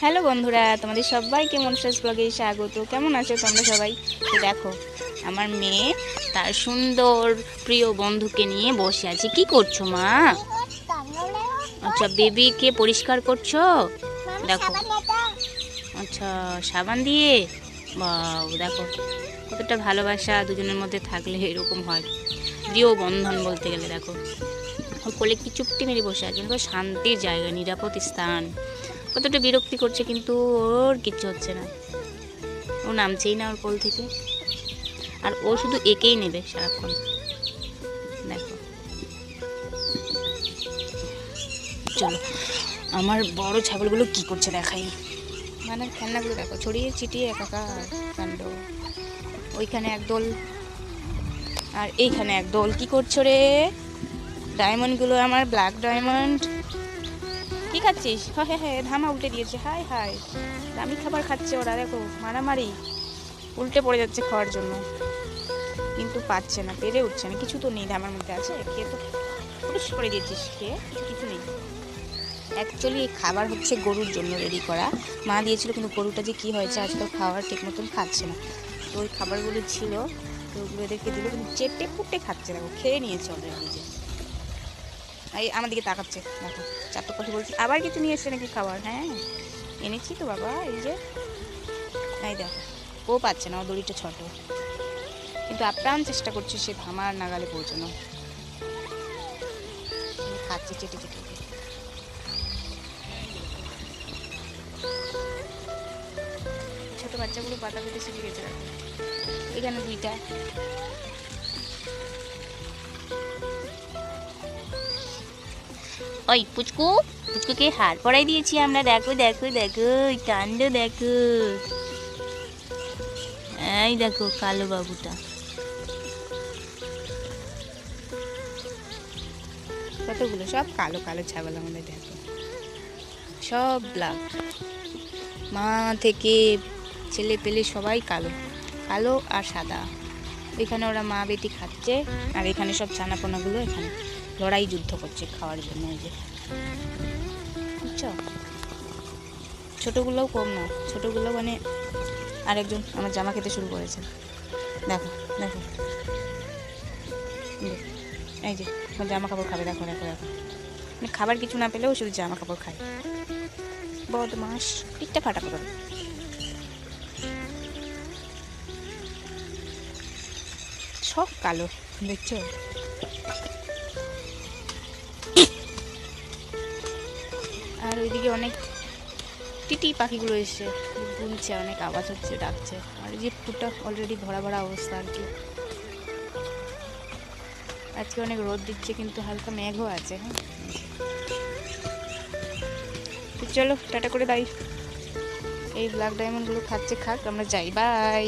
Hello বন্ধুরা, তোমাদের সবাইকে মনসাস ব্লগে স্বাগত। কেমন আছো তোমরা সবাই? তো দেখো, আমার মেয়ে তার সুন্দর প্রিয় বন্ধুকে নিয়ে বসে আছে। কি করছো মা? আচ্ছা, বেবিকে পরিষ্কার করছো? দেখো, আচ্ছা সাবান দিয়ে। বাহ, দেখো কতটা ভালোবাসা দুজনের মধ্যে থাকলে এরকম হয়। প্রিয় বন্ধন বলতে গেলে দেখো, ওর কোলে কি চুপটি মেরে বসে আছে। দেখো, শান্তির জায়গা, নিরাপদ স্থান। কতটা বিরক্তি করছে কিন্তু ওর কিচ্ছু হচ্ছে না। ও নামছেই না ওর কোল থেকে। আর ও শুধু একেই নেবে সারাক্ষণ। দেখো, চলো আমার বড় ছাগলগুলো কি করছে দেখাই। মানে খেলনাগুলো দেখো, ছড়িয়ে ছিটিয়ে একাকার কাণ্ড। ওইখানে একদল আর এইখানে একদল। কি করছো রে? ডায়মন্ডগুলো আমার ব্ল্যাক ডায়মন্ড। কি খাচ্ছিস? হ্যাঁ হ্যাঁ, ধামা উল্টে দিয়েছে। হাই হাই, দামি খাবার খাচ্ছে ওরা। দেখো মারামারি, উল্টে পড়ে যাচ্ছে খাওয়ার জন্য, কিন্তু পাচ্ছে না, পেরে উঠছে না। কিছু তো নেই, ধামার মধ্যে আছে। খেয়ে তো পুরুষ করে দিয়েছিস, খেয়ে কিছু নেই। অ্যাকচুয়ালি এই খাবার হচ্ছে গরুর জন্য রেডি করা। মা দিয়েছিল, কিন্তু গরুটা যে কী হয়েছে আজকাল খাবার ঠিক মতন খাচ্ছে না। তো ওই খাবারগুলো ছিল, তো ওগুলো এদেরকে দিল, কিন্তু চেটে পুটে খাচ্ছে। দেখো, খেয়ে নিয়েছে অলরেডি। যে এই আমার দিকে তাকাচ্ছে, দেখো চারটো কথা বলছি। আবার কিছু নিয়ে এসছে নাকি খাবার? হ্যাঁ এনেছি তো বাবা, এই যে। এই দেখো, ও পাচ্ছে না, ও দড়িটা ছোট, কিন্তু আপ্রাণ চেষ্টা করছে সে ধামার নাগালে পৌঁছানো। খাচ্ছে চেটে চেটে। ছোট বাচ্চাগুলো পাতা পেতে শিখে গেছে। দেখো এখানে দুইটা। ওই পুচকু, পুচকুকে হার পরাই দিয়েছি আমরা। দেখো দেখো দেখো, কাণ্ড দেখো। এই দেখো কালো বাবুটা, কতগুলো সব কালো কালো ছাগল আমাদের। দেখো সব ব্ল্যাক, মা থেকে ছেলে পেলে সবাই কালো, কালো আর সাদা। এখানে ওরা মা বেটি খাচ্ছে, আর এখানে সব ছানাপোনাগুলো এখানে লড়াই যুদ্ধ করছে খাওয়ার জন্য। এই যে বুঝছো, ছোটোগুলোও কম না, ছোটোগুলো মানে আরেকজন আমার জামা খেতে শুরু করেছে। দেখো দেখো, এই যে জামা কাপড় খাবে। দেখো দেখো দেখো, মানে খাবার কিছু না পেলেও শুধু জামা কাপড় খায়। বদমাস, পিঠটা ফাটা করে। সব কালো, দেখছো? আর ওইদিকে অনেক টিটি পাখিগুলো এসছে, বুনছে, অনেক আওয়াজ হচ্ছে, ডাকছে। আর এই যে পুরোটা অলরেডি ভরা ভরা অবস্থা আর কি। আজকে অনেক রোদ দিচ্ছে, কিন্তু হালকা মেঘও আছে। হ্যাঁ, তো চলো টাটা করে দাই। এই ব্ল্যাক ডায়মন্ডগুলো খাচ্ছে, খাক, আমরা যাই, বাই।